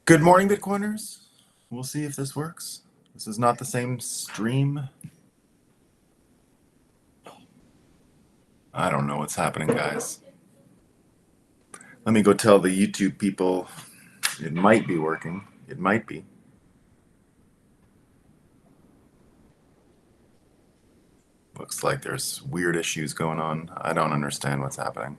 Good morning, Bitcoiners. We'll see if this works. This is not the same stream. I don't know what's happening, guys. Let me go tell the YouTube people it might be working. It might be. Looks like there's weird issues going on. I don't understand what's happening.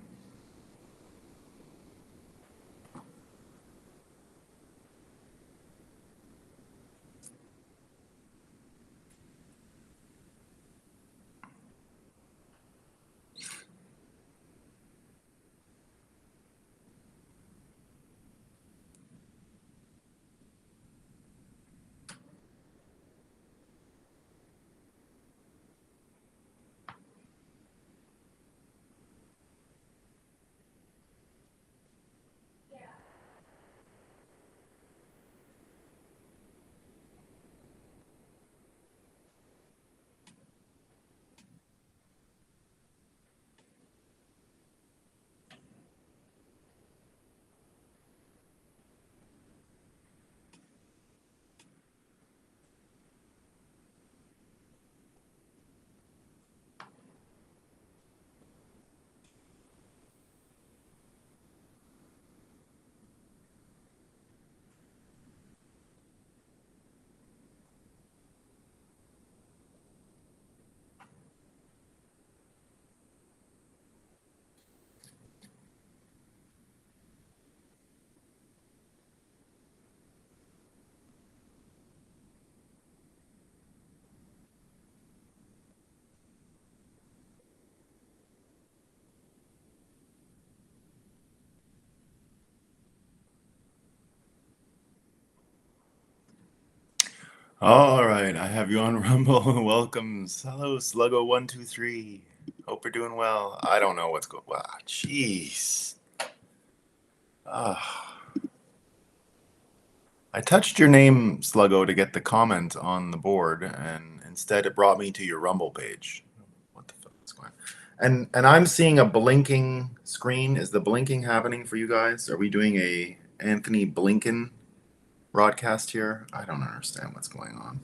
All right, I have you on Rumble. Welcomes. Hello, Sluggo123. Hope you're doing well. I don't know what's going on. Wow, jeez. I touched your name, Sluggo, to get the comment on the board, and instead it brought me to your Rumble page. What the fuck is going on? And I'm seeing a blinking screen. Is the blinking happening for you guys? Are we doing a Anthony Blinken broadcast here? I don't understand what's going on.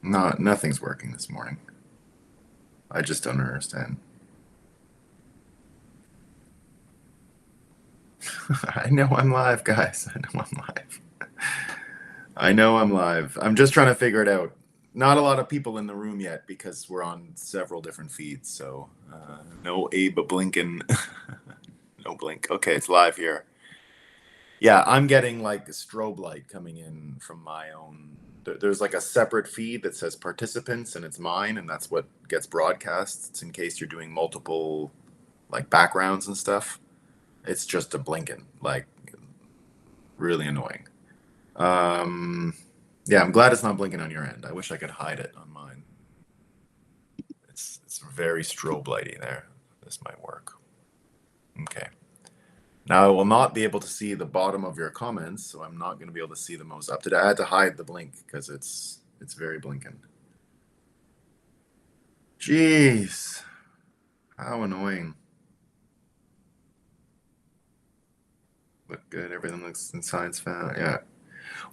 No, nothing's working this morning. I just don't understand. I know I'm live, guys. I know I'm live. I know I'm live. I'm just trying to figure it out. Not a lot of people in the room yet because we're on several different feeds. So no Abe Blinken. No blink. Okay, it's live here. Yeah, I'm getting like a strobe light coming in from my own. There's like a separate feed that says participants and it's mine, and that's what gets broadcast. It's in case you're doing multiple like backgrounds and stuff. It's just a blinking, like really annoying. Yeah, I'm glad it's not blinking on your end. I wish I could hide it on mine. It's very strobe lighty there. This might work. Okay. Now I will not be able to see the bottom of your comments, so I'm not going to be able to see the most up to date. I had to hide the blink because it's very blinking. Jeez, how annoying. Look good. Everything looks in science found. Yeah.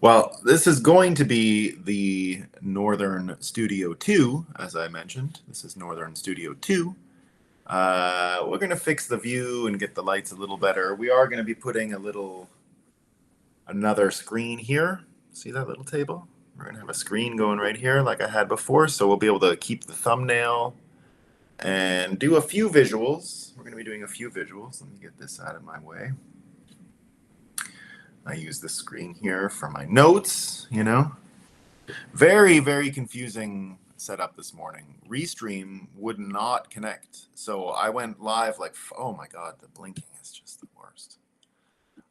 Well, this is going to be the Northern Studio 2, as I mentioned. This is Northern Studio 2. We're going to fix the view and get the lights a little better. We are going to be putting another screen here. See that little table? We're going to have a screen going right here like I had before, so we'll be able to keep the thumbnail and do a few visuals. We're going to be doing a few visuals. Let me get this out of my way. I use the screen here for my notes, you know. Very, very confusing setup this morning. Restream would not connect. So I went live like, oh my God, the blinking is just the worst.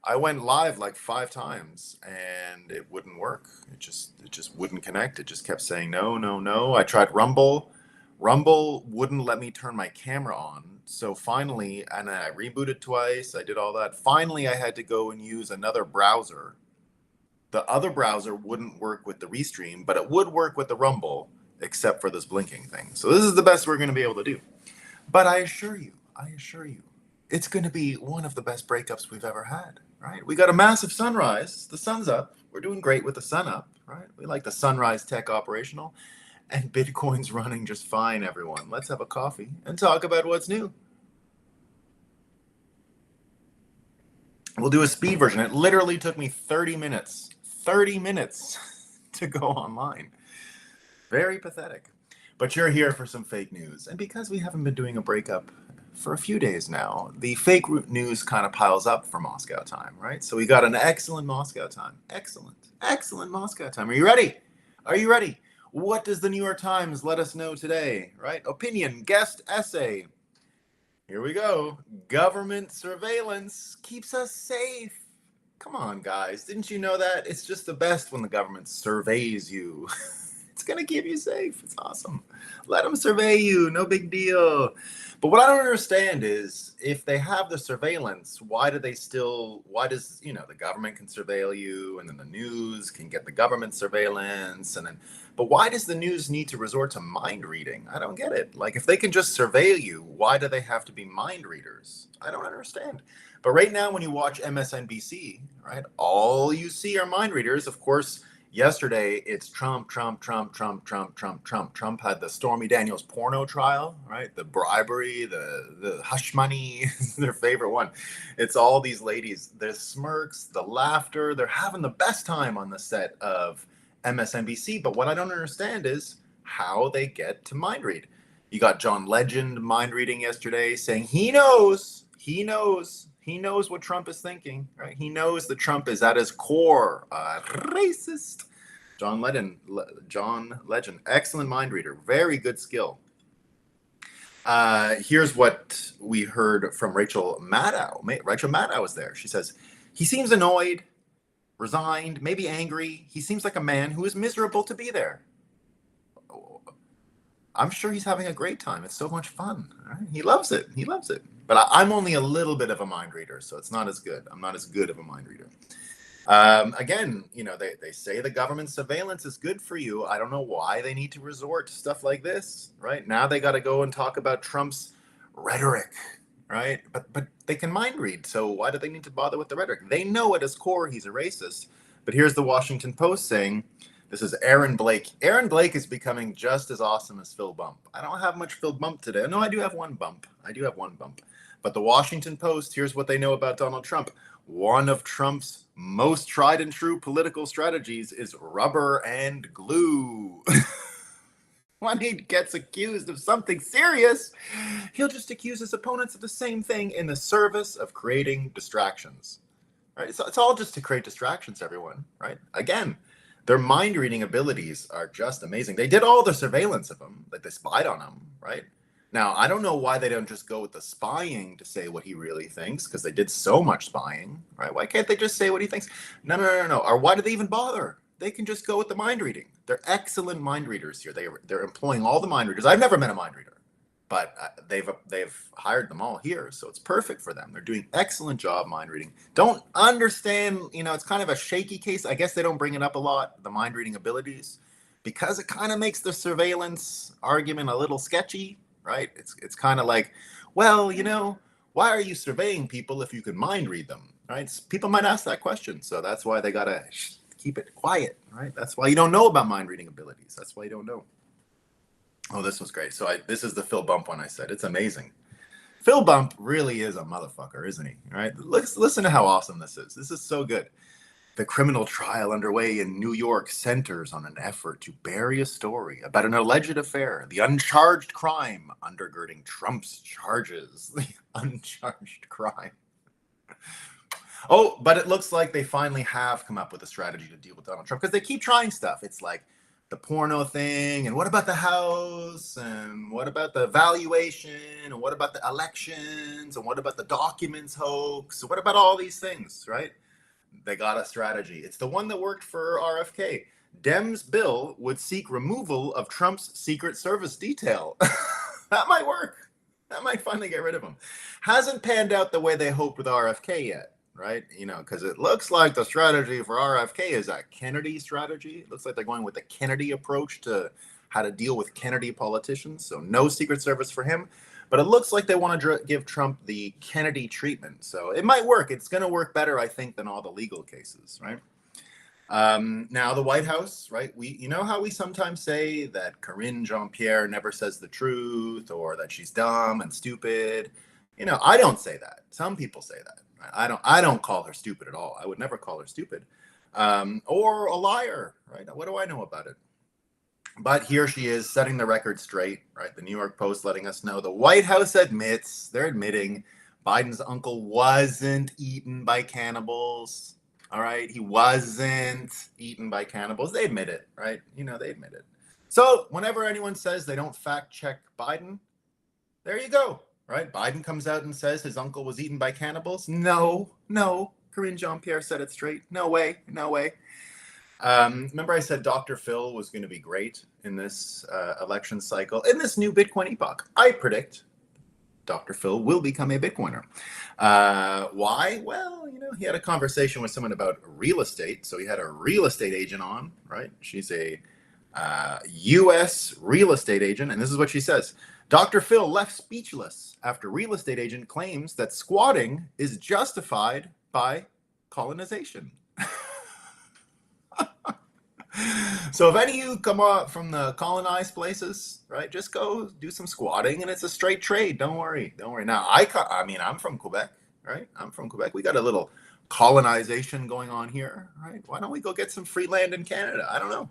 I went live like 5 times and it wouldn't work. It just wouldn't connect. It just kept saying no, no, no. I tried Rumble. Rumble wouldn't let me turn my camera on. So finally, and I rebooted twice. I did all that. Finally, I had to go and use another browser. The other browser wouldn't work with the Restream, but it would work with the Rumble, except for this blinking thing. So this is the best we're going to be able to do. But I assure you, it's going to be one of the best breakups we've ever had, right? We got a massive sunrise. The sun's up. We're doing great with the sun up, right? We like the sunrise tech operational, and Bitcoin's running just fine, everyone. Let's have a coffee and talk about what's new. We'll do a speed version. It literally took me 30 minutes. 30 minutes to go online. Very pathetic. But you're here for some fake news. And because we haven't been doing a breakup for a few days now, the fake news kind of piles up for Moscow time, right? So we got an excellent Moscow time. Excellent Moscow time. Are you ready? Are you ready? What does the New York Times let us know today, right? Opinion, guest essay. Here we go. Government surveillance keeps us safe. Come on, guys. Didn't you know that? It's just the best when the government surveys you. It's going to keep you safe. It's awesome. Let them survey you. No big deal. But what I don't understand is if they have the surveillance, why does, the government can surveil you and then the news can get the government surveillance but why does the news need to resort to mind reading? I don't get it. Like if they can just surveil you, why do they have to be mind readers? I don't understand. But right now when you watch MSNBC, right, all you see are mind readers. Of course, yesterday, it's Trump. Trump had the Stormy Daniels porno trial, right? The bribery, the hush money, their favorite one. It's all these ladies, the smirks, the laughter. They're having the best time on the set of MSNBC. But what I don't understand is how they get to mind read. You got John Legend mind reading yesterday saying he knows what Trump is thinking, right? He knows that Trump is at his core racist. John Legend, excellent mind reader, very good skill. Here's what we heard from Rachel Maddow. Rachel Maddow was there. She says, he seems annoyed, resigned, maybe angry. He seems like a man who is miserable to be there. I'm sure he's having a great time. It's so much fun. Right? He loves it. But I'm only a little bit of a mind reader, so it's not as good. I'm not as good of a mind reader. Again, they say the government surveillance is good for you. I don't know why they need to resort to stuff like this, right? Now they got to go and talk about Trump's rhetoric, right? But they can mind read, so why do they need to bother with the rhetoric? They know at his core he's a racist. But here's the Washington Post saying, this is Aaron Blake. Aaron Blake is becoming just as awesome as Phil Bump. I don't have much Phil Bump today. No, I do have one bump. But the Washington Post, here's what they know about Donald Trump. One of Trump's most tried and true political strategies is rubber and glue. When he gets accused of something serious, he'll just accuse his opponents of the same thing in the service of creating distractions. Right? So it's all just to create distractions, everyone. Right? Again, their mind reading abilities are just amazing. They did all the surveillance of him, like they spied on him, right? Now, I don't know why they don't just go with the spying to say what he really thinks, because they did so much spying, right? Why can't they just say what he thinks? No. Or why do they even bother? They can just go with the mind reading. They're excellent mind readers here. They're employing all the mind readers. I've never met a mind reader, but they've hired them all here, so it's perfect for them. They're doing excellent job mind reading. Don't understand, it's kind of a shaky case. I guess they don't bring it up a lot, the mind reading abilities, because it kind of makes the surveillance argument a little sketchy. Right? It's kind of like, well, why are you surveying people if you can mind read them? Right? People might ask that question. So that's why they got to keep it quiet. Right? That's why you don't know about mind reading abilities. That's why you don't know. Oh, this was great. So this is the Phil Bump one I said. It's amazing. Phil Bump really is a motherfucker, isn't he? Right? Listen to how awesome this is. This is so good. The criminal trial underway in New York centers on an effort to bury a story about an alleged affair, the uncharged crime undergirding Trump's charges. The uncharged crime. Oh, but it looks like they finally have come up with a strategy to deal with Donald Trump, because they keep trying stuff. It's like the porno thing, and what about the house, and what about the valuation, and what about the elections, and what about the documents hoax, what about all these things, right? They got a strategy. It's the one that worked for RFK. Dems bill would seek removal of Trump's Secret Service detail. That might work. That might finally get rid of him. Hasn't panned out the way they hoped with RFK yet, right? Because it looks like the strategy for RFK is a Kennedy strategy. It looks like they're going with the Kennedy approach to how to deal with Kennedy politicians. So no Secret Service for him. But it looks like they want to give Trump the Kennedy treatment. So it might work. It's going to work better, I think, than all the legal cases, right? Now the White House, right? You know how we sometimes say that Karine Jean-Pierre never says the truth, or that she's dumb and stupid. You know, I don't say that. Some people say that. Right? I don't call her stupid at all. I would never call her stupid, or a liar, right? What do I know about it? But here she is setting the record straight, right? The New York Post letting us know the White House they're admitting Biden's uncle wasn't eaten by cannibals. All right. He wasn't eaten by cannibals. They admit it, right? You know, they admit it. So whenever anyone says they don't fact check Biden, there you go, right? Biden comes out and says his uncle was eaten by cannibals. No. Karine Jean-Pierre said it straight. No way. Remember I said Dr. Phil was going to be great in this election cycle, in this new Bitcoin epoch. I predict Dr. Phil will become a Bitcoiner. Why? Well, you know, he had a conversation with someone about real estate. So he had a real estate agent on, right? She's a U.S. real estate agent. And this is what she says. Dr. Phil left speechless after real estate agent claims that squatting is justified by colonization. So if any of you come up from the colonized places, right, just go do some squatting, and it's a straight trade. Don't worry. Now, I'm from Quebec, right? I'm from Quebec. We got a little colonization going on here, right? Why don't we go get some free land in Canada? I don't know.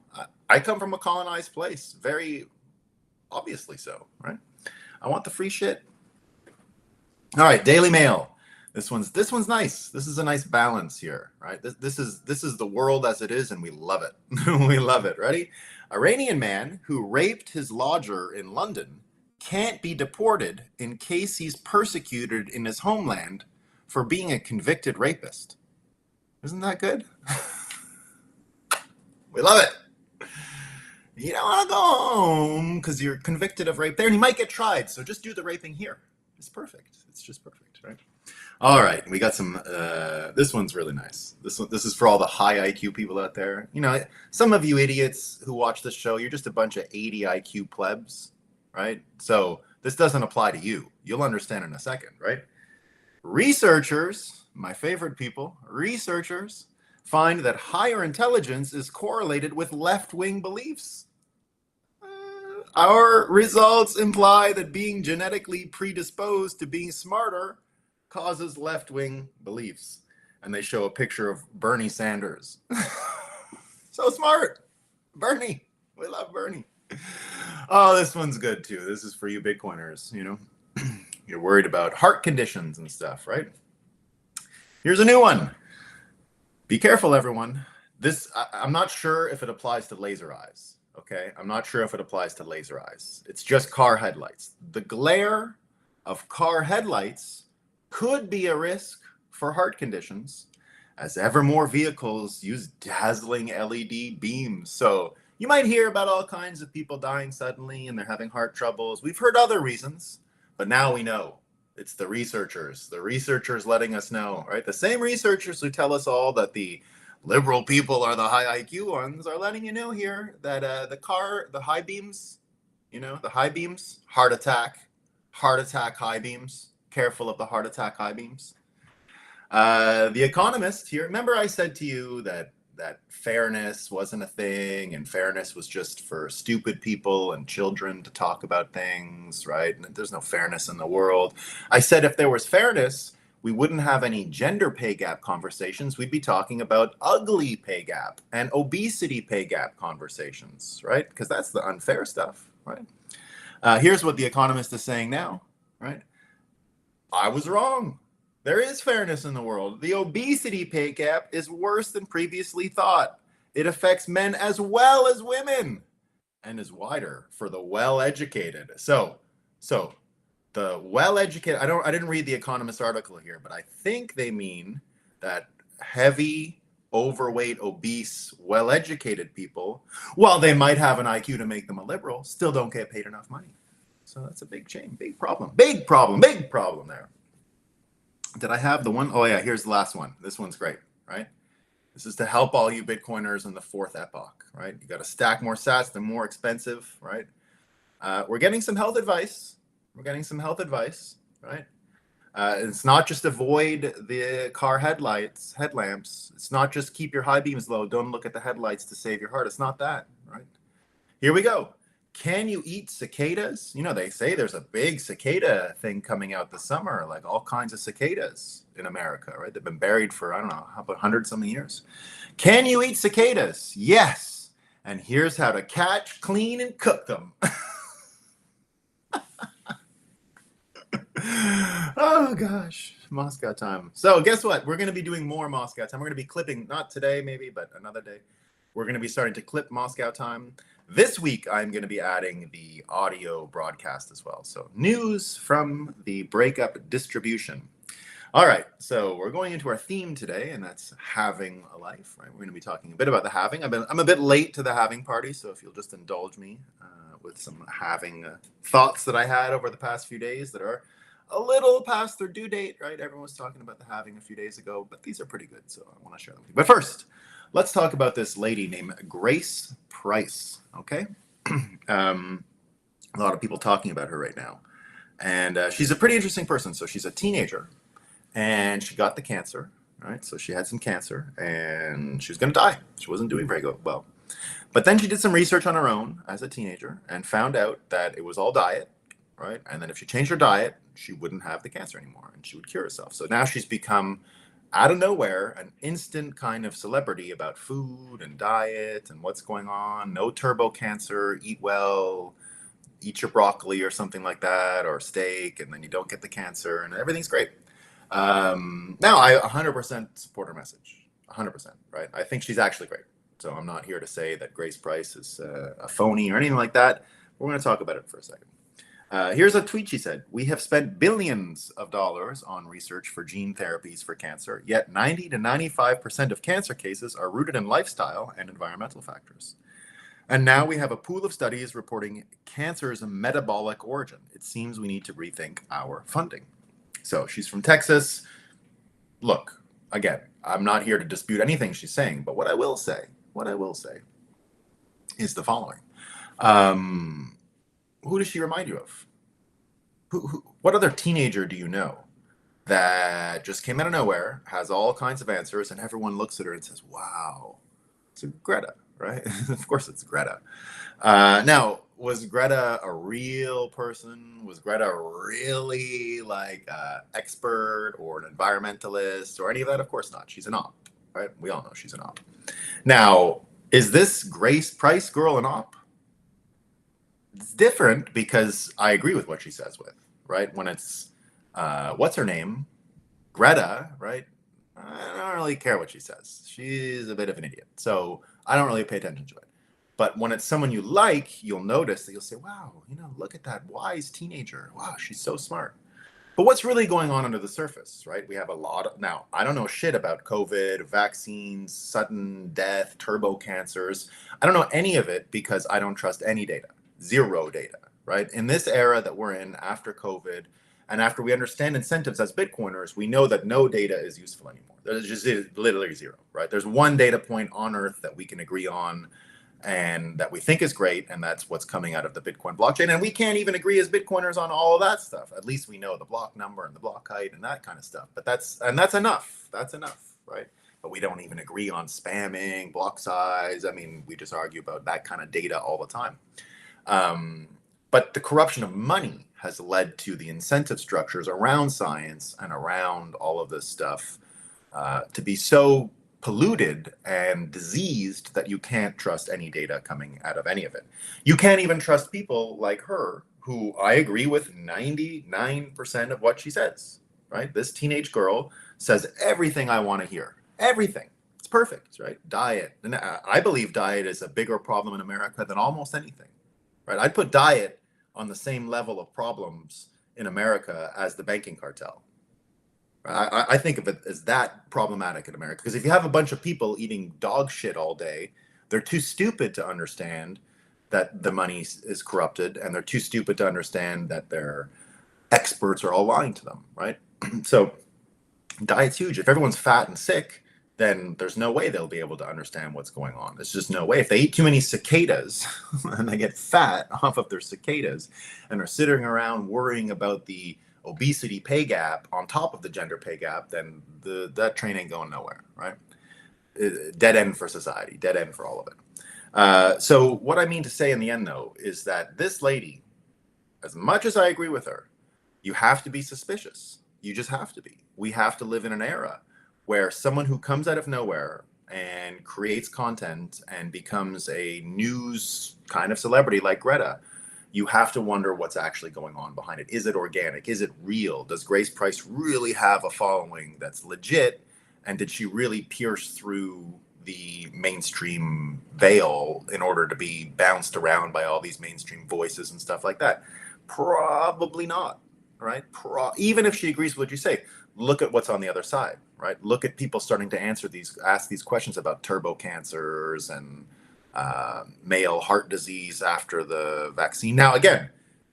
I come from a colonized place, very obviously so, right? I want the free shit. All right, Daily Mail. This one's nice. This is a nice balance here, right? This is the world as it is, and we love it. We love it. Ready? Iranian man who raped his lodger in London can't be deported in case he's persecuted in his homeland for being a convicted rapist. Isn't that good? We love it. You don't want to go home because you're convicted of rape there, and you might get tried. So just do the raping here. It's perfect. It's just perfect, right? All right, we got some. This one's really nice. This is for all the high IQ people out there. You know, some of you idiots who watch this show, you're just a bunch of 80 IQ plebs, right? So this doesn't apply to you. You'll understand in a second, right? Researchers, my favorite people, researchers find that higher intelligence is correlated with left-wing beliefs. Our results imply that being genetically predisposed to being smarter causes left-wing beliefs. And they show a picture of Bernie Sanders. So smart. Bernie. We love Bernie. Oh, this one's good too. This is for you Bitcoiners, you know. You're worried about heart conditions and stuff, right? Here's a new one. Be careful, everyone. I'm not sure if it applies to laser eyes. Okay, I'm not sure if it applies to laser eyes. It's just car headlights. The glare of car headlights could be a risk for heart conditions as ever more vehicles use dazzling LED beams. So you might hear about all kinds of people dying suddenly and they're having heart troubles. We've heard other reasons, but now we know. It's the researchers letting us know, right? The same researchers who tell us all that the liberal people are the high IQ ones are letting you know here that the high beams, you know, the high beams, heart attack high beams. Careful of the heart attack high beams. The Economist here. Remember I said to you that fairness wasn't a thing, and fairness was just for stupid people and children to talk about things, right? And there's no fairness in the world. I said if there was fairness, we wouldn't have any gender pay gap conversations. We'd be talking about ugly pay gap and obesity pay gap conversations, right? Because that's the unfair stuff, right? Here's what The Economist is saying now, right? I was wrong. There is fairness in the world. The obesity pay gap is worse than previously thought. It affects men as well as women and is wider for the well-educated. So the well-educated, I didn't read the Economist article here, but I think they mean that heavy, overweight, obese, well-educated people, while they might have an IQ to make them a liberal, still don't get paid enough money. So that's a big shame, big problem there. Did I have the one? Oh yeah, here's the last one. This one's great, right? This is to help all you Bitcoiners in the fourth epoch, right? You got to stack more sats, they're more expensive, right? We're getting some health advice, We're getting some health advice, right? It's not just avoid the car headlamps. It's not just keep your high beams low. Don't look at the headlights to save your heart. It's not that, right? Here we go. Can you eat cicadas? You know, they say there's a big cicada thing coming out this summer, like all kinds of cicadas in America, right? They've been buried for, I don't know, how about 100-something years. Can you eat cicadas? Yes. And here's how to catch, clean, and cook them. Oh gosh, Moscow time. So guess what? We're going to be doing more Moscow time. We're going to be clipping, not today maybe, but another day. We're going to be starting to clip Moscow time. This week, I'm going to be adding the audio broadcast as well. So news from the Breakup distribution. All right, so we're going into our theme today, and that's having a life, right? We're going to be talking a bit about the halving. I'm a bit late to the halving party, so if you'll just indulge me with some halving thoughts that I had over the past few days that are a little past their due date, right? Everyone was talking about the halving a few days ago, but these are pretty good, so I want to share them with you. But first, let's talk about this lady named Grace Price, okay? A lot of people talking about her right now. And she's a pretty interesting person. So she's a teenager, and she got the cancer, right? So she had some cancer, and she was going to die. She wasn't doing very well. But then she did some research on her own as a teenager and found out that it was all diet, right? And then if she changed her diet, she wouldn't have the cancer anymore, and she would cure herself. So now she's become, out of nowhere, an instant kind of celebrity about food and diet and what's going on. No turbo cancer, eat well, eat your broccoli or something like that, or steak, and then you don't get the cancer, and everything's great. Now, I 100% support her message, 100%, right? I think she's actually great. So I'm not here to say that Grace Price is a phony or anything like that. We're going to talk about it for a second. Here's a tweet she said. We have spent billions of dollars on research for gene therapies for cancer, yet 90 to 95% of cancer cases are rooted in lifestyle and environmental factors. And now we have a pool of studies reporting cancer's metabolic origin. It seems we need to rethink our funding. So she's from Texas. Look, again, I'm not here to dispute anything she's saying, but what I will say is the following. Who does she remind you of? What other teenager do you know that just came out of nowhere, has all kinds of answers, and everyone looks at her and says, wow, it's Greta, right? Of course it's Greta. Now, was Greta a real person? Was Greta really like an expert or an environmentalist or any of that? Of course not. She's an op, right? We all know she's an op. Now, is this Grace Price girl an op? It's different because I agree with what she says with, right? When it's, what's her name? Greta, right? I don't really care what she says. She's a bit of an idiot. So I don't really pay attention to it. But when it's someone you like, you'll notice that you'll say, wow, look at that wise teenager. Wow, she's so smart. But what's really going on under the surface, right? We have a lot of, now, I don't know shit about COVID, vaccines, sudden death, turbo cancers. I don't know any of it because I don't trust any data. Zero data, right? In this era that we're in after COVID, and after we understand incentives as Bitcoiners, we know that no data is useful anymore. There's just literally zero, right? There's one data point on Earth that we can agree on and that we think is great, and that's what's coming out of the Bitcoin blockchain. And we can't even agree as Bitcoiners on all of that stuff. At least we know the block number and the block height and that kind of stuff. But that's enough. That's enough, right? But we don't even agree on spamming, block size. I mean, we just argue about that kind of data all the time. But the corruption of money has led to the incentive structures around science and around all of this stuff to be so polluted and diseased that you can't trust any data coming out of any of it. You can't even trust people like her, who I agree with 99% of what she says, right? This teenage girl says everything I want to hear. Everything. It's perfect, right? Diet. And I believe diet is a bigger problem in America than almost anything, right? I'd put diet on the same level of problems in America as the banking cartel. I think of it as that problematic in America, because if you have a bunch of people eating dog shit all day, they're too stupid to understand that the money is corrupted, and they're too stupid to understand that their experts are all lying to them, right? So diet's huge. If everyone's fat and sick, then there's no way they'll be able to understand what's going on. There's just no way. If they eat too many cicadas and they get fat off of their cicadas and are sitting around worrying about the obesity pay gap on top of the gender pay gap, then that train ain't going nowhere, right? Dead end for society, dead end for all of it. So what I mean to say in the end, though, is that this lady, as much as I agree with her, you have to be suspicious. You just have to be. We have to live in an era where someone who comes out of nowhere and creates content and becomes a news kind of celebrity like Greta, you have to wonder what's actually going on behind it. Is it organic? Is it real? Does Grace Price really have a following that's legit? And did she really pierce through the mainstream veil in order to be bounced around by all these mainstream voices and stuff like that? Probably not, right? Even if she agrees with what you say, look at what's on the other side, right? Look at people starting to ask these questions about turbo cancers and male heart disease after the vaccine. Now, again,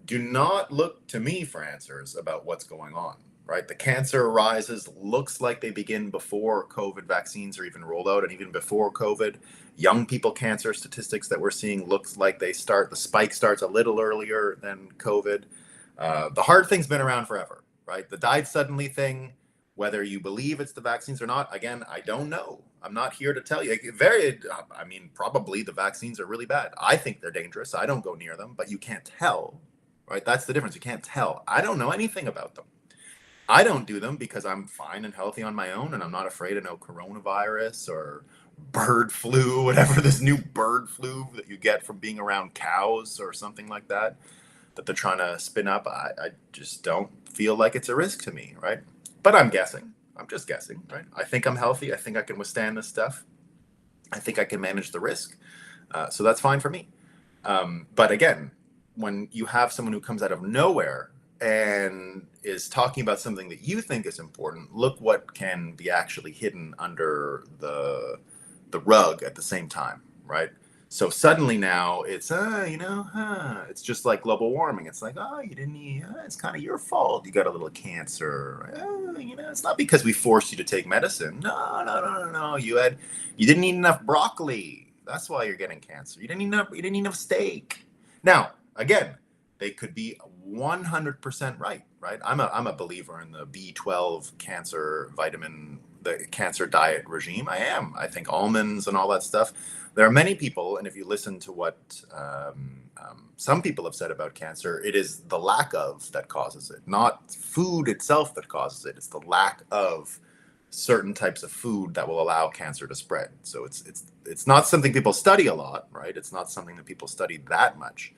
do not look to me for answers about what's going on, right? The cancer rises looks like they begin before COVID vaccines are even rolled out, and even before COVID. Young people cancer statistics that we're seeing looks like the spike starts a little earlier than COVID. The hard thing's been around forever, right? The died suddenly thing, whether you believe it's the vaccines or not, again, I don't know. I'm not here to tell you. Probably the vaccines are really bad. I think they're dangerous. I don't go near them, but you can't tell, right? That's the difference. You can't tell. I don't know anything about them. I don't do them because I'm fine and healthy on my own, and I'm not afraid of no coronavirus or bird flu, whatever this new bird flu that you get from being around cows or something like that they're trying to spin up. I just don't feel like it's a risk to me, right? But I'm guessing. I'm just guessing, right? I think I'm healthy. I think I can withstand this stuff. I think I can manage the risk. So that's fine for me. But again, when you have someone who comes out of nowhere and is talking about something that you think is important, look what can be actually hidden under the rug at the same time, right? So suddenly now it's it's just like global warming. It's like, oh, you didn't eat, it's kind of your fault. You got a little cancer. It's not because we forced you to take medicine. No. You didn't eat enough broccoli. That's why you're getting cancer. You didn't eat enough steak. Now, again, they could be 100% right? I'm a believer in the B12 cancer vitamin, the cancer diet regime. I think almonds and all that stuff. There are many people, and if you listen to what some people have said about cancer, it is the lack of that causes it, not food itself that causes it. It's the lack of certain types of food that will allow cancer to spread. So it's not something people study a lot, right? It's not something that people study that much.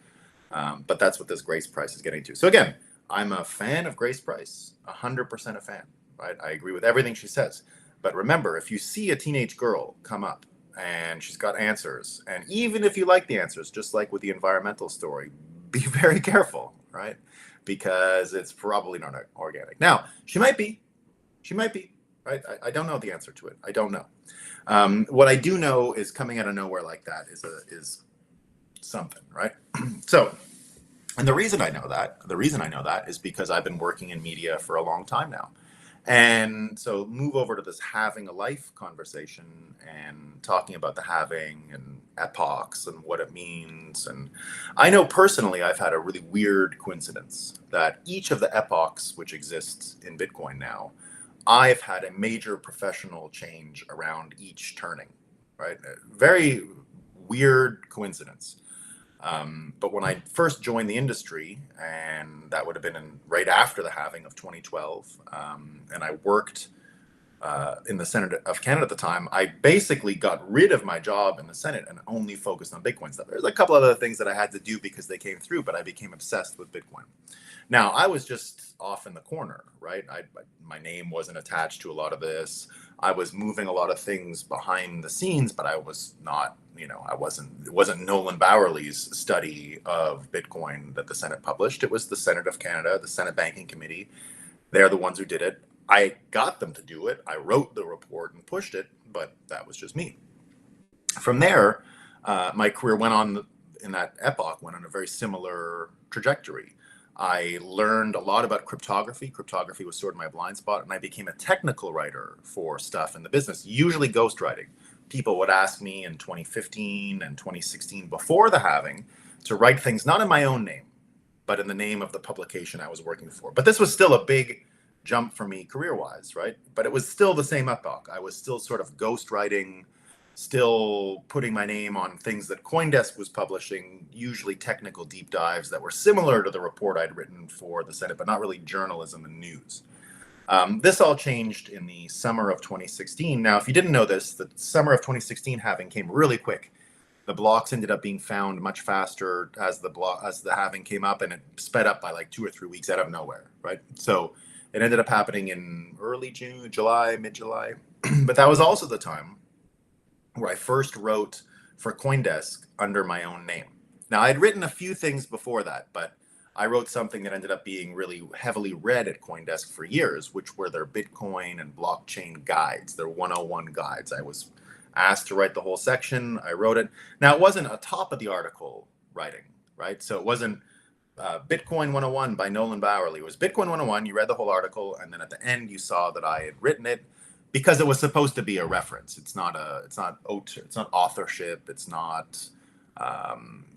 But that's what this Grace Price is getting to. So again, I'm a fan of Grace Price, 100% a fan, right? I agree with everything she says. But remember, if you see a teenage girl come up and she's got answers, and even if you like the answers, just like with the environmental story, be very careful, right? Because it's probably not organic. Now, she might be, right? I don't know the answer to it. I don't know. What I do know is coming out of nowhere like that is something, right? So, and the reason I know that is because I've been working in media for a long time now. And so move over to this having a life conversation and talking about the halving and epochs and what it means. And I know personally, I've had a really weird coincidence that each of the epochs which exists in Bitcoin now, I've had a major professional change around each turning, right? A very weird coincidence. But when I first joined the industry, and that would have been right after the halving of 2012, and I worked in the Senate of Canada at the time, I basically got rid of my job in the Senate and only focused on Bitcoin stuff. There's a couple other things that I had to do because they came through, but I became obsessed with Bitcoin. Now, I was just off in the corner, right? My name wasn't attached to a lot of this. I was moving a lot of things behind the scenes, but I was not, it wasn't Nolan Bowerly's study of Bitcoin that the Senate published. It was the Senate of Canada, the Senate Banking Committee. They're the ones who did it. I got them to do it. I wrote the report and pushed it, but that was just me. From there, my career went on in that epoch, went on a very similar trajectory. I learned a lot about cryptography. Cryptography was sort of my blind spot, and I became a technical writer for stuff in the business, usually ghostwriting. People would ask me in 2015 and 2016, before the halving, to write things not in my own name, but in the name of the publication I was working for. But this was still a big jump for me career-wise, right? But it was still the same epoch. I was still sort of ghostwriting, still putting my name on things that CoinDesk was publishing, usually technical deep dives that were similar to the report I'd written for the Senate, but not really journalism and news. This all changed in the summer of 2016. Now, if you didn't know this, the summer of 2016 halving came really quick. The blocks ended up being found much faster as the halving came up, and it sped up by like 2 or 3 weeks out of nowhere, right? So it ended up happening in early June, July, mid-July. But that was also the time where I first wrote for CoinDesk under my own name. Now, I'd written a few things before that, but I wrote something that ended up being really heavily read at CoinDesk for years, which were their Bitcoin and blockchain guides, their 101 guides. I was asked to write the whole section. I wrote it. Now, it wasn't a top of the article writing, right? So it wasn't Bitcoin 101 by Nolan Bowerly. It was Bitcoin 101. You read the whole article, and then at the end, you saw that I had written it because it was supposed to be a reference. It's not authorship. It's not,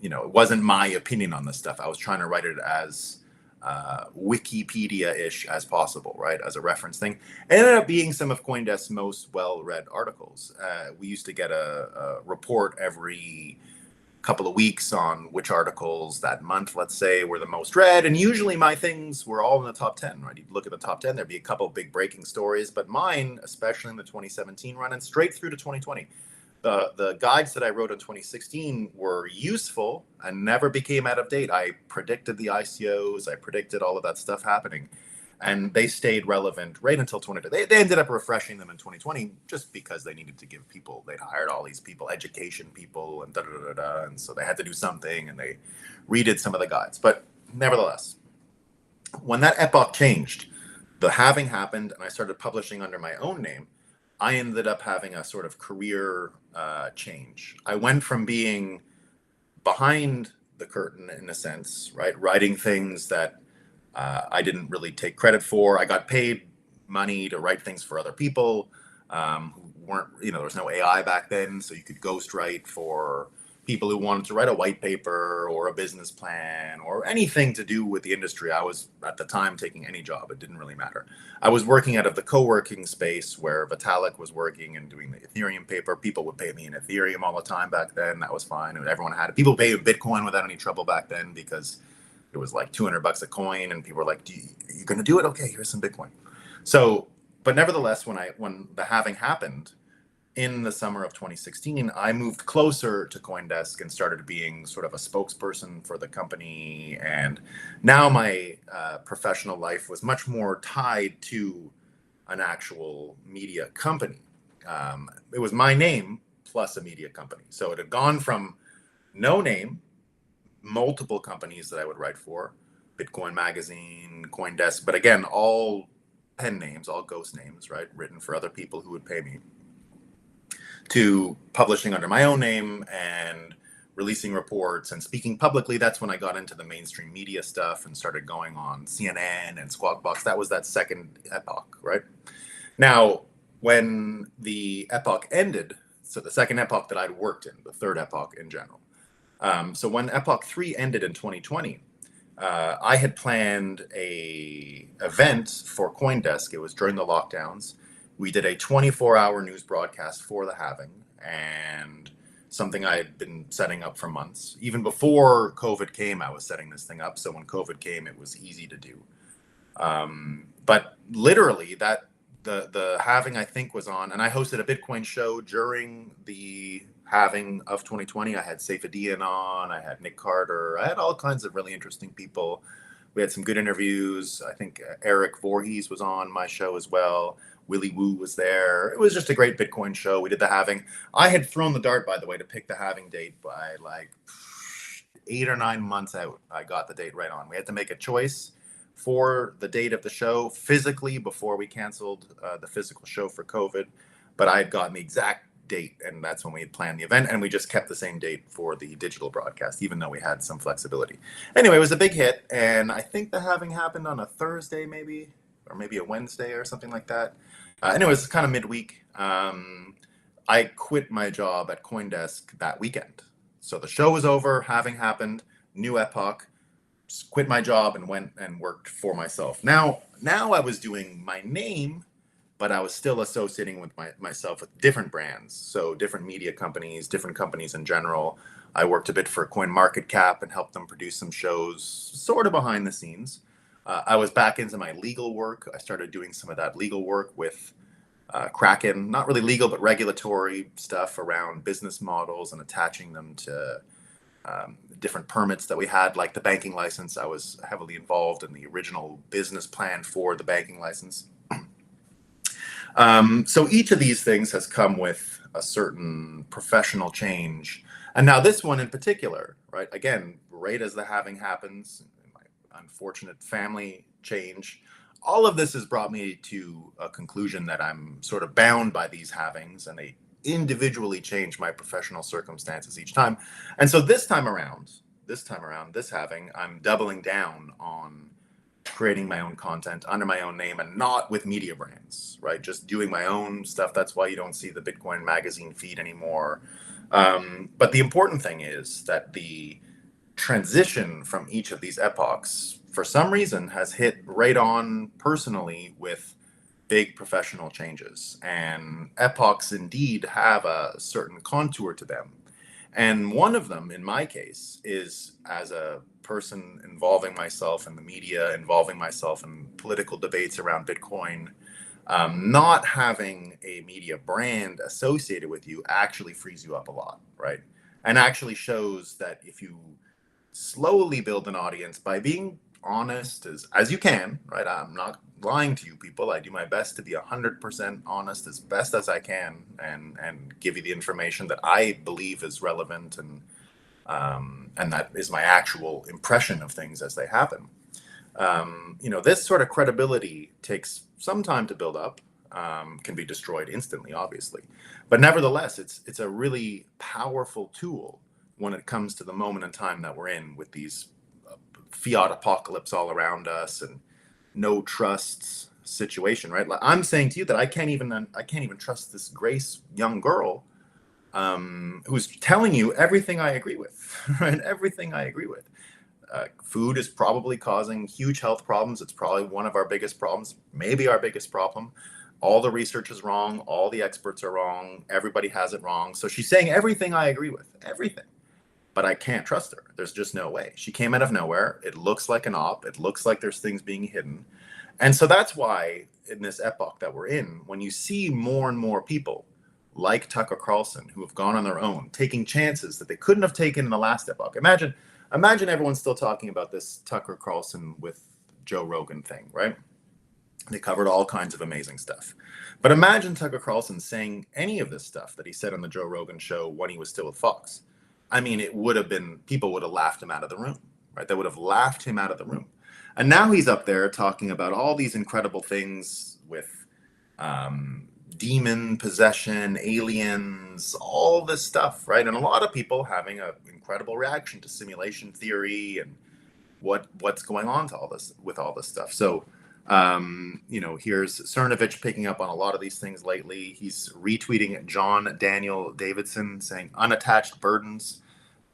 it wasn't my opinion on this stuff. I was trying to write it as Wikipedia-ish as possible, right, as a reference thing. It ended up being some of CoinDesk's most well-read articles. We used to get a report every couple of weeks on which articles that month, let's say, were the most read, and usually my things were all in the top 10, right? You'd look at the top 10, there'd be a couple of big breaking stories, but mine, especially in the 2017 run and straight through to 2020, the guides that I wrote in 2016 were useful and never became out of date. I predicted the ICOs, I predicted all of that stuff happening, and they stayed relevant right until 2020. They ended up refreshing them in 2020 just because they needed to give people, they'd hired all these people, education people, and and so they had to do something, and they redid some of the guides. But nevertheless, when that epoch changed, the halving happened, and I started publishing under my own name. I ended up having a sort of career change. I went from being behind the curtain, in a sense, right, writing things that I didn't really take credit for. I got paid money to write things for other people who weren't, there was no AI back then, so you could ghostwrite for people who wanted to write a white paper or a business plan or anything to do with the industry. I was, at the time, taking any job. It didn't really matter. I was working out of the co-working space where Vitalik was working and doing the Ethereum paper. People would pay me in Ethereum all the time back then. That was fine. And everyone had it. People paid in Bitcoin without any trouble back then because it was like $200 a coin, and people were like, you going to do it? Okay, here's some Bitcoin. So, but nevertheless, when the halving happened in the summer of 2016, I moved closer to CoinDesk and started being sort of a spokesperson for the company. And now my professional life was much more tied to an actual media company. It was my name plus a media company. So it had gone from no name, multiple companies that I would write for, Bitcoin Magazine, CoinDesk, but again, all pen names, all ghost names, right? Written for other people who would pay me, to publishing under my own name and releasing reports and speaking publicly. That's when I got into the mainstream media stuff and started going on CNN and Squawk Box. That was that second epoch, right? Now, when the epoch ended, so the second epoch that I'd worked in, the third epoch in general. So when Epoch 3 ended in 2020, I had planned a event for CoinDesk. It was during the lockdowns. We did a 24-hour news broadcast for the halving, and something I had been setting up for months. Even before COVID came, I was setting this thing up. So when COVID came, it was easy to do. But literally, the halving, I think, was on, and I hosted a Bitcoin show during the halving of 2020. I had Saifedean on, I had Nick Carter, I had all kinds of really interesting people. We had some good interviews. I think Eric Voorhees was on my show as well. Willie Woo was there. It was just a great Bitcoin show. We did the halving. I had thrown the dart, by the way, to pick the halving date by like 8 or 9 months out. I got the date right on. We had to make a choice for the date of the show physically before we canceled the physical show for COVID. But I had gotten the exact date, and that's when we had planned the event, and we just kept the same date for the digital broadcast, even though we had some flexibility. Anyway, it was a big hit, and I think the Halving happened on a Thursday, maybe, or maybe a Wednesday or something like that. And it was kind of midweek. I quit my job at CoinDesk that weekend. So the show was over, Halving happened, new epoch, quit my job and went and worked for myself. Now I was doing my name, but I was still associating with myself with different brands. So different media companies, different companies in general. I worked a bit for CoinMarketCap and helped them produce some shows sort of behind the scenes. I was back into my legal work. I started doing some of that legal work with Kraken, not really legal, but regulatory stuff around business models and attaching them to different permits that we had, like the banking license. I was heavily involved in the original business plan for the banking license. So each of these things has come with a certain professional change. And now this one in particular, right? Again, right as the Halving happens, my unfortunate family change, all of this has brought me to a conclusion that I'm sort of bound by these Halvings, and they individually change my professional circumstances each time. And so this time around, this Halving, I'm doubling down on creating my own content under my own name and not with media brands, right? Just doing my own stuff. That's why you don't see the Bitcoin magazine feed anymore. But the important thing is that the transition from each of these epochs, for some reason, has hit right on personally with big professional changes. And epochs indeed have a certain contour to them. And one of them, in my case, is as a person involving myself in the media, involving myself in political debates around Bitcoin, not having a media brand associated with you actually frees you up a lot, right? And actually shows that if you slowly build an audience by being honest as you can, right? I'm not lying to you people. I do my best to be 100% honest as best as I can, and give you the information that I believe is relevant, and that is my actual impression of things as they happen. This sort of credibility takes some time to build up, can be destroyed instantly, obviously, but nevertheless, it's a really powerful tool when it comes to the moment in time that we're in, with these fiat apocalypse all around us and no trust situation, right? Like, I'm saying to you that I can't even trust this Grace young girl, who's telling you everything I agree with, right? Everything I agree with. Food is probably causing huge health problems. It's probably one of our biggest problems, maybe our biggest problem. All the research is wrong. All the experts are wrong. Everybody has it wrong. So she's saying everything I agree with, everything. But I can't trust her. There's just no way. She came out of nowhere. It looks like an op. It looks like there's things being hidden. And so that's why in this epoch that we're in, when you see more and more people like Tucker Carlson who have gone on their own, taking chances that they couldn't have taken in the last epoch. Imagine everyone's still talking about this Tucker Carlson with Joe Rogan thing, right? They covered all kinds of amazing stuff. But imagine Tucker Carlson saying any of this stuff that he said on the Joe Rogan show when he was still with Fox. I mean, people would have laughed him out of the room, right? They would have laughed him out of the room. And now he's up there talking about all these incredible things with demon possession, aliens, all this stuff, right? And a lot of people having an incredible reaction to simulation theory and what's going on to all this stuff. So, here's Cernovich picking up on a lot of these things lately. He's retweeting John Daniel Davidson saying unattached burdens,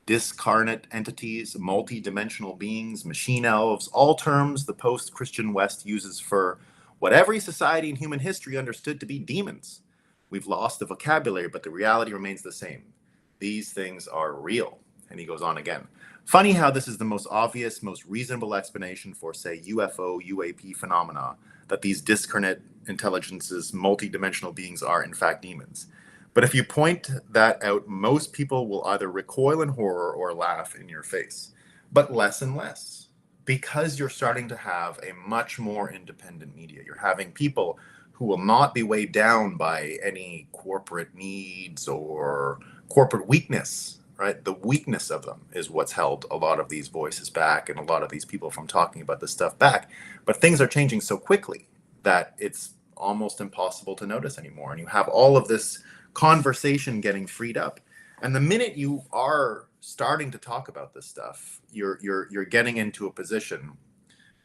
discarnate entities, multi-dimensional beings, machine elves, all terms the post-Christian West uses for what every society in human history understood to be demons. We've lost the vocabulary, but the reality remains the same. These things are real. And he goes on again. Funny how this is the most obvious, most reasonable explanation for, say, UFO, UAP phenomena, that these discarnate intelligences, multi-dimensional beings are in fact demons. But if you point that out, most people will either recoil in horror or laugh in your face. But less and less, because you're starting to have a much more independent media. You're having people who will not be weighed down by any corporate needs or corporate weakness. Right? The weakness of them is what's held a lot of these voices back and a lot of these people from talking about this stuff back. But things are changing so quickly that it's almost impossible to notice anymore. And you have all of this conversation getting freed up. And the minute you are starting to talk about this stuff, you're getting into a position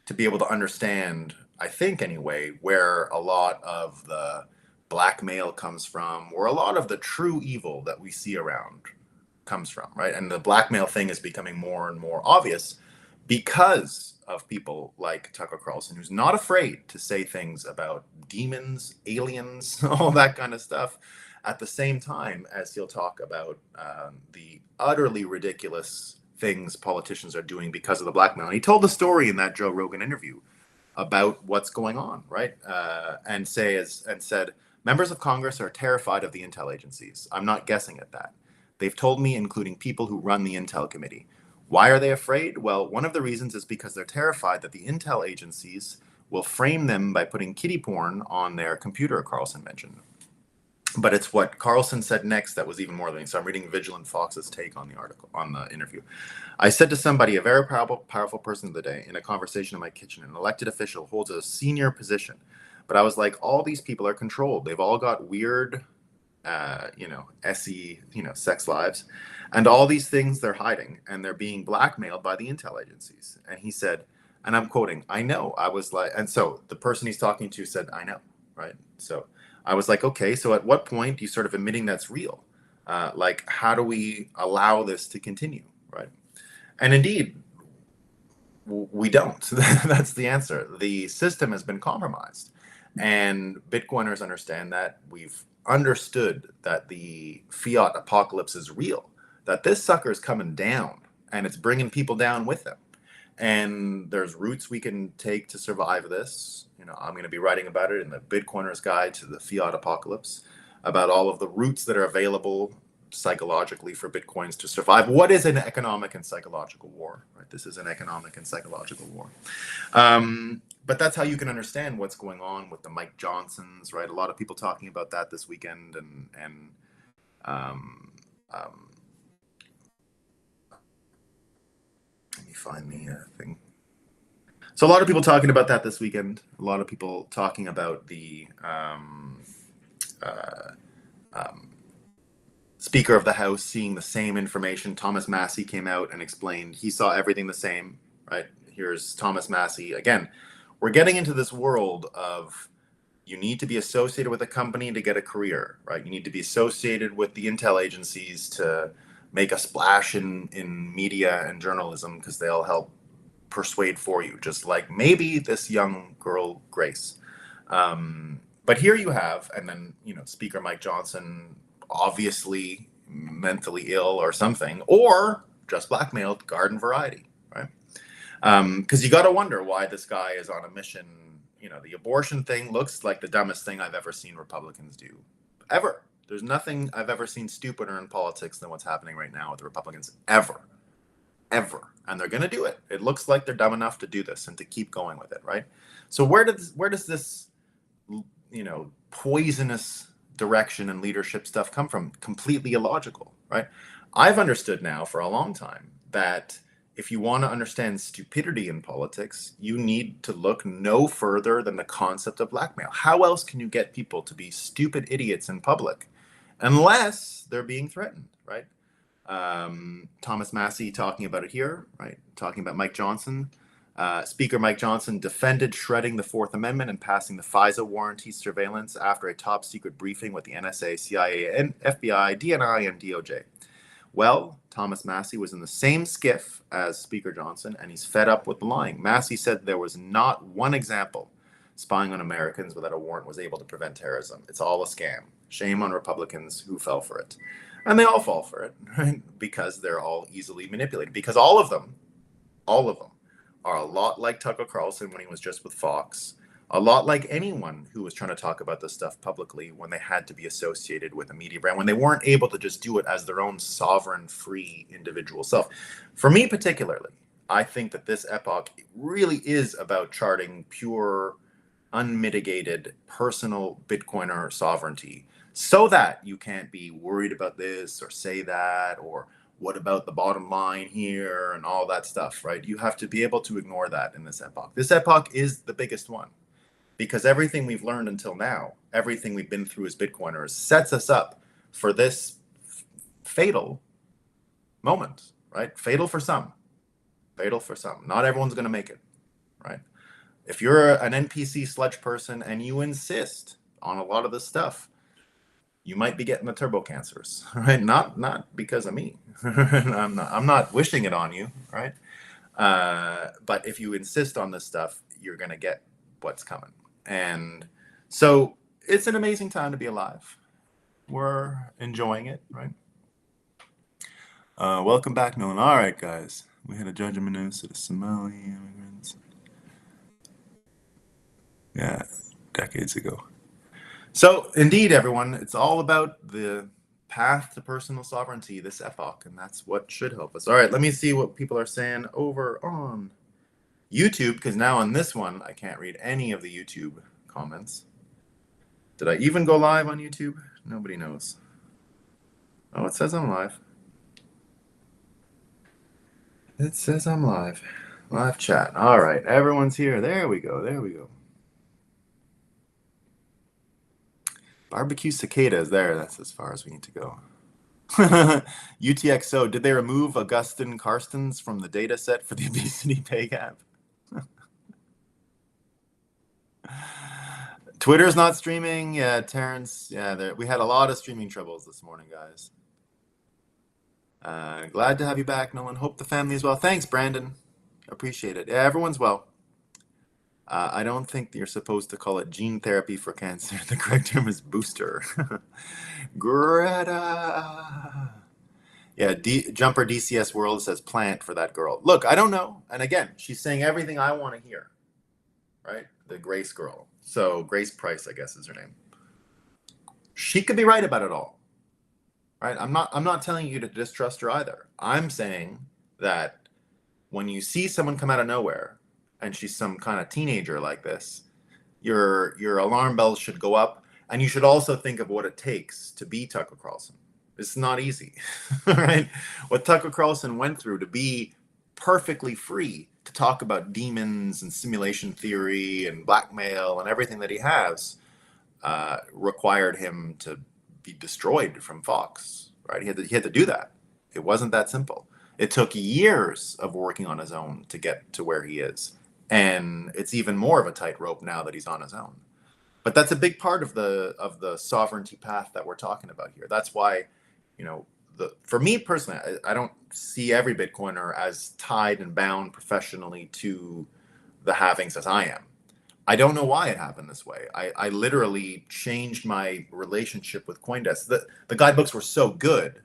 to be able to understand, I think anyway, where a lot of the blackmail comes from, or a lot of the true evil that we see around comes from, right? And the blackmail thing is becoming more and more obvious because of people like Tucker Carlson, who's not afraid to say things about demons, aliens, all that kind of stuff, at the same time as he'll talk about the utterly ridiculous things politicians are doing because of the blackmail. And he told the story in that Joe Rogan interview about what's going on, right? And said, members of Congress are terrified of the intel agencies. I'm not guessing at that. They've told me, including people who run the intel committee. Why are they afraid? Well, one of the reasons is because they're terrified that the intel agencies will frame them by putting kiddie porn on their computer, Carlson mentioned. But it's what Carlson said next that was even more than me. So I'm reading Vigilant Fox's take on the article, on the interview. I said to somebody, a very powerful person of the day, in a conversation in my kitchen, an elected official holds a senior position. But I was like, all these people are controlled. They've all got weird, sex lives, and all these things they're hiding, and they're being blackmailed by the intel agencies. And he said, and I'm quoting, I know. I was like, and so the person he's talking to said, I know, right? So I was like, okay, so at what point do you sort of admitting that's real? Like, how do we allow this to continue, right? And indeed, we don't. That's the answer. The system has been compromised. And Bitcoiners understand that. We've understood that the fiat apocalypse is real, that this sucker is coming down and it's bringing people down with them. And there's routes we can take to survive this. I'm going to be writing about it in the Bitcoiner's Guide to the Fiat Apocalypse, about all of the routes that are available psychologically for Bitcoins to survive. What is an economic and psychological war? Right? This is an economic and psychological war. But that's how you can understand what's going on with the Mike Johnsons, right? A lot of people talking about that this weekend, and let me find the thing. So a lot of people talking about that this weekend. A lot of people talking about the Speaker of the House seeing the same information. Thomas Massey came out and explained he saw everything the same, right? Here's Thomas Massey. Again, we're getting into this world of you need to be associated with a company to get a career, right? You need to be associated with the intel agencies to make a splash in media and journalism because they'll help persuade for you, just like maybe this young girl, Grace. But here you have, and then, Speaker Mike Johnson, obviously mentally ill or something, or just blackmailed, garden variety, right? Because you got to wonder why this guy is on a mission. The abortion thing looks like the dumbest thing I've ever seen Republicans do, ever. There's nothing I've ever seen stupider in politics than what's happening right now with the Republicans, ever. And they're going to do it. It looks like they're dumb enough to do this and to keep going with it, right? So where does this, poisonous direction and leadership stuff come from? Completely illogical, right? I've understood now for a long time that if you want to understand stupidity in politics, you need to look no further than the concept of blackmail. How else can you get people to be stupid idiots in public unless they're being threatened, right? Thomas Massey talking about it here, right? Talking about Mike Johnson. Speaker Mike Johnson defended shredding the Fourth Amendment and passing the FISA warranty surveillance after a top secret briefing with the NSA, CIA, and FBI, DNI, and DOJ. Well, Thomas Massey was in the same skiff as Speaker Johnson, and he's fed up with the lying. Massey said there was not one example spying on Americans without a warrant was able to prevent terrorism. It's all a scam. Shame on Republicans who fell for it. And they all fall for it, right? Because they're all easily manipulated. Because all of them are a lot like Tucker Carlson when he was just with Fox, a lot like anyone who was trying to talk about this stuff publicly when they had to be associated with a media brand, when they weren't able to just do it as their own sovereign, free individual self. For me particularly, I think that this epoch really is about charting pure, unmitigated, personal Bitcoiner sovereignty, so that you can't be worried about this or say that, or what about the bottom line here and all that stuff, right? You have to be able to ignore that in this epoch. This epoch is the biggest one because everything we've learned until now, everything we've been through as Bitcoiners, sets us up for this fatal moment, right? Fatal for some. Fatal for some. Not everyone's going to make it, right? If you're an NPC sludge person and you insist on a lot of this stuff, you might be getting the turbo cancers, right? Not because of me. I'm not wishing it on you, right? But if you insist on this stuff, you're going to get what's coming. And so it's an amazing time to be alive. We're enjoying it, right? Welcome back, Nolan. All right, guys. We had a judgment news to the Somali immigrants. Yeah, decades ago. So, indeed, everyone, it's all about the path to personal sovereignty, this epoch, and that's what should help us. All right, let me see what people are saying over on YouTube, because now on this one, I can't read any of the YouTube comments. Did I even go live on YouTube? Nobody knows. Oh, it says I'm live. It says I'm live. Live chat. All right, everyone's here. There we go. There we go. Barbecue cicadas. There, that's as far as we need to go. UTXO, did they remove Augustin Karstens from the data set for the obesity pay gap? Twitter's not streaming. Yeah, Terrence. Yeah, we had a lot of streaming troubles this morning, guys. Glad to have you back, Nolan. Hope the family is well. Thanks, Brandon. Appreciate it. Yeah, everyone's well. I don't think you're supposed to call it gene therapy for cancer. The correct term is booster. Greta. Yeah, Jumper DCS World says plant for that girl. Look, I don't know. And again, she's saying everything I want to hear, right? The Grace girl. So Grace Price, I guess, is her name. She could be right about it all, right? I'm not telling you to distrust her either. I'm saying that when you see someone come out of nowhere and she's some kind of teenager like this, your alarm bells should go up, and you should also think of what it takes to be Tucker Carlson. It's not easy, right? What Tucker Carlson went through to be perfectly free to talk about demons and simulation theory and blackmail and everything that he has required him to be destroyed from Fox, right? He had to do that. It wasn't that simple. It took years of working on his own to get to where he is. And it's even more of a tightrope now that he's on his own. But that's a big part of the sovereignty path that we're talking about here. That's why, for me personally, I don't see every Bitcoiner as tied and bound professionally to the halvings as I am. I don't know why it happened this way. I literally changed my relationship with CoinDesk. The guidebooks were so good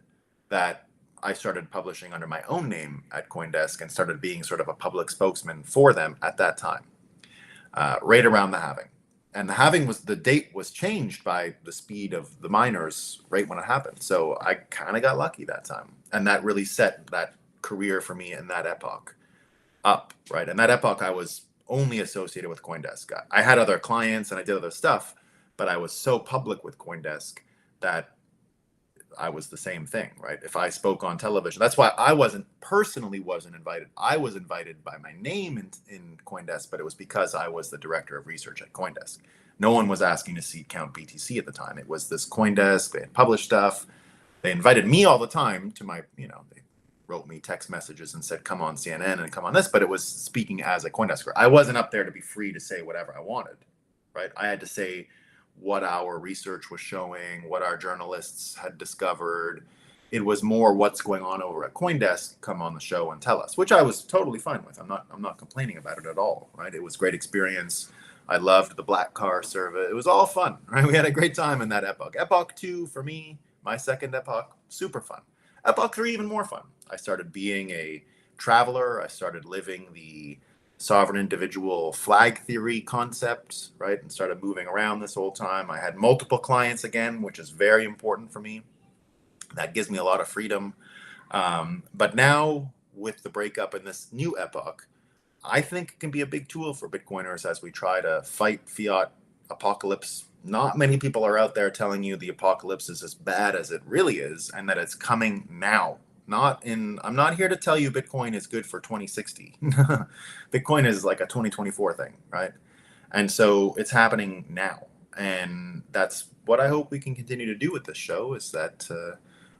that I started publishing under my own name at CoinDesk and started being sort of a public spokesman for them at that time, right around the halving. And the halving the date was changed by the speed of the miners right when it happened. So I kind of got lucky that time. And that really set that career for me in that epoch up, right? And that epoch, I was only associated with CoinDesk. I had other clients and I did other stuff, but I was so public with CoinDesk that I was the same thing, right? If I spoke on television, that's why I wasn't invited. I was invited by my name in CoinDesk, but it was because I was the director of research at CoinDesk. No one was asking to see Count BTC at the time. It was this CoinDesk. They had published stuff. They invited me all the time to my, they wrote me text messages and said, come on CNN and come on this, but it was speaking as a CoinDesker. I wasn't up there to be free to say whatever I wanted, right? I had to say what our research was showing, what our journalists had discovered. It was more what's going on over at CoinDesk, come on the show and tell us, which I was totally fine with. I'm not complaining about it at all, right? It was a great experience. I loved the black car service. It was all fun, right? We had a great time in that epoch. Epoch 2 for me, my second epoch, super fun. Epoch 3, even more fun. I started being a traveler. I started living the sovereign individual flag theory concept, right? And started moving around this whole time. I had multiple clients again, which is very important for me. That gives me a lot of freedom. But now with the breakup in this new epoch, I think it can be a big tool for Bitcoiners as we try to fight fiat apocalypse. Not many people are out there telling you the apocalypse is as bad as it really is and that it's coming now. I'm not here to tell you Bitcoin is good for 2060. Bitcoin is like a 2024 thing, right? And so it's happening now. And that's what I hope we can continue to do with this show, is that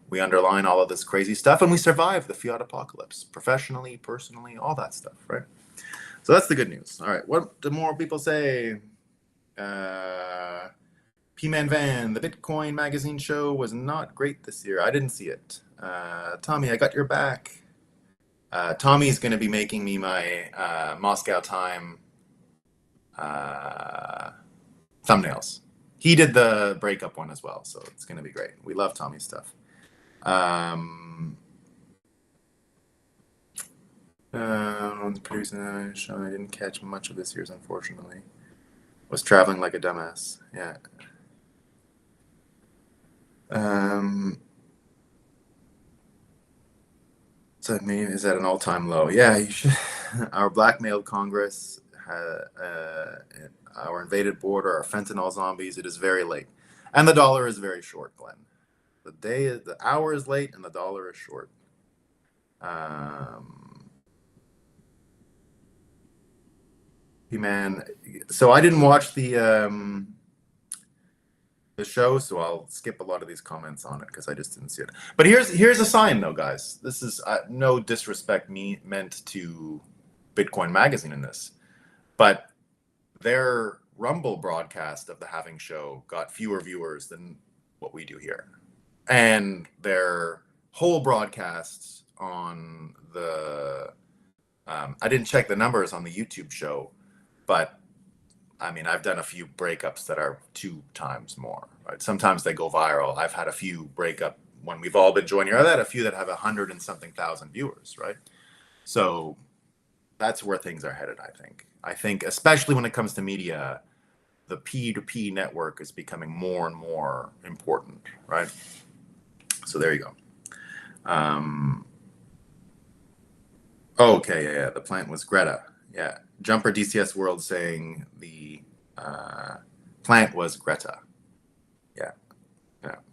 we underline all of this crazy stuff and we survive the fiat apocalypse professionally, personally, all that stuff, right? So that's the good news. All right. What do more people say? P-Man Van, the Bitcoin magazine show was not great this year. I didn't see it. Tommy, I got your back. Tommy's going to be making me my Moscow Time thumbnails. He did the breakup one as well, so it's going to be great. We love Tommy's stuff. Producing show, I didn't catch much of this year's, unfortunately. Was traveling like a dumbass. Yeah. So I mean, is at an all-time low. Yeah, you should. Our blackmailed Congress, our invaded border, our fentanyl zombies. It is very late, and the dollar is very short, Glenn. The hour is late, and the dollar is short. Man, so I didn't watch the show, so I'll skip a lot of these comments on it because I just didn't see it. But here's a sign, though, guys. This is no disrespect meant to Bitcoin Magazine in this, but their Rumble broadcast of the Halving show got fewer viewers than what we do here, and their whole broadcasts on the I didn't check the numbers on the YouTube show, but I mean, I've done a few breakups that are 2 times more, right? Sometimes they go viral. I've had a few breakup when we've all been joining. I've had a few that have 100 and something thousand viewers, right? So that's where things are headed, I think. I think, especially when it comes to media, the P2P network is becoming more and more important, right? So there you go. Okay, yeah, the plant was Greta. Yeah, Jumper DCS World saying the plant was Greta. Yeah,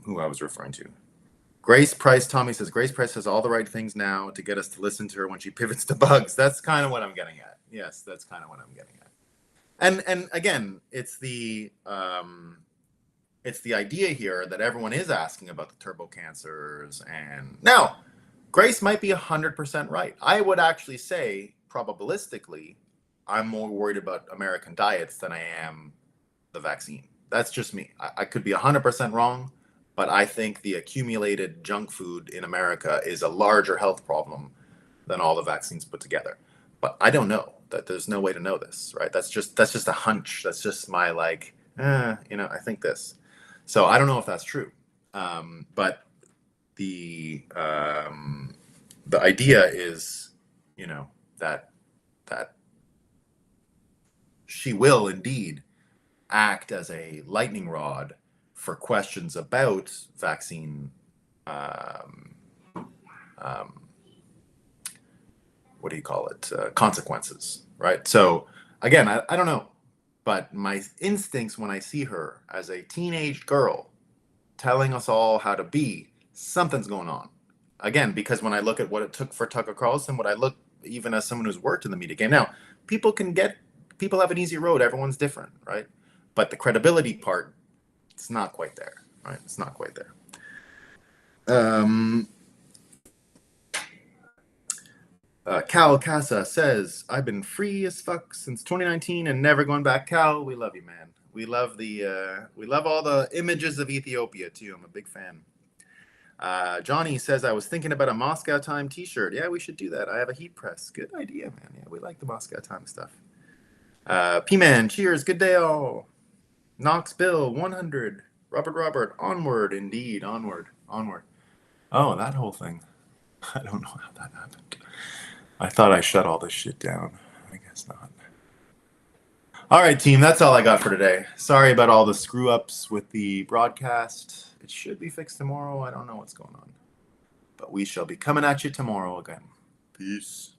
who I was referring to. Grace Price, Tommy says, Grace Price has all the right things now to get us to listen to her when she pivots to bugs. That's kind of what I'm getting at. Yes, that's kind of what I'm getting at. And again, it's the idea here that everyone is asking about the turbo cancers. And now, Grace might be 100% right. I would actually say, probabilistically, I'm more worried about American diets than I am the vaccine. That's just me. I could be 100% wrong, but I think the accumulated junk food in America is a larger health problem than all the vaccines put together. But I don't know. That there's no way to know this, right? That's just a hunch. That's just my I think this. So I don't know if that's true. But the idea is, that she will indeed act as a lightning rod for questions about vaccine what do you call it, consequences, right? So again, I don't know, but my instincts when I see her as a teenage girl telling us all how to be, something's going on. Again, because when I look at what it took for Tucker Carlson, what I look, even as someone who's worked in the media game, now people have an easy road. Everyone's different, right? But the credibility part, it's not quite there, right? It's not quite there. Cal Casa says, I've been free as fuck since 2019 and never going back. Cal, we love you, man. We love all the images of Ethiopia too. I'm a big fan. Johnny says, I was thinking about a Moscow Time t-shirt. Yeah, we should do that. I have a heat press. Good idea, man. Yeah, we like the Moscow Time stuff. P-Man, cheers. Good day all. Knox Bill, 100. Robert, onward. Indeed, onward. Oh, that whole thing. I don't know how that happened. I thought I shut all this shit down. I guess not. All right, team, that's all I got for today. Sorry about all the screw-ups with the broadcast. It should be fixed tomorrow. I don't know what's going on. But we shall be coming at you tomorrow again. Peace.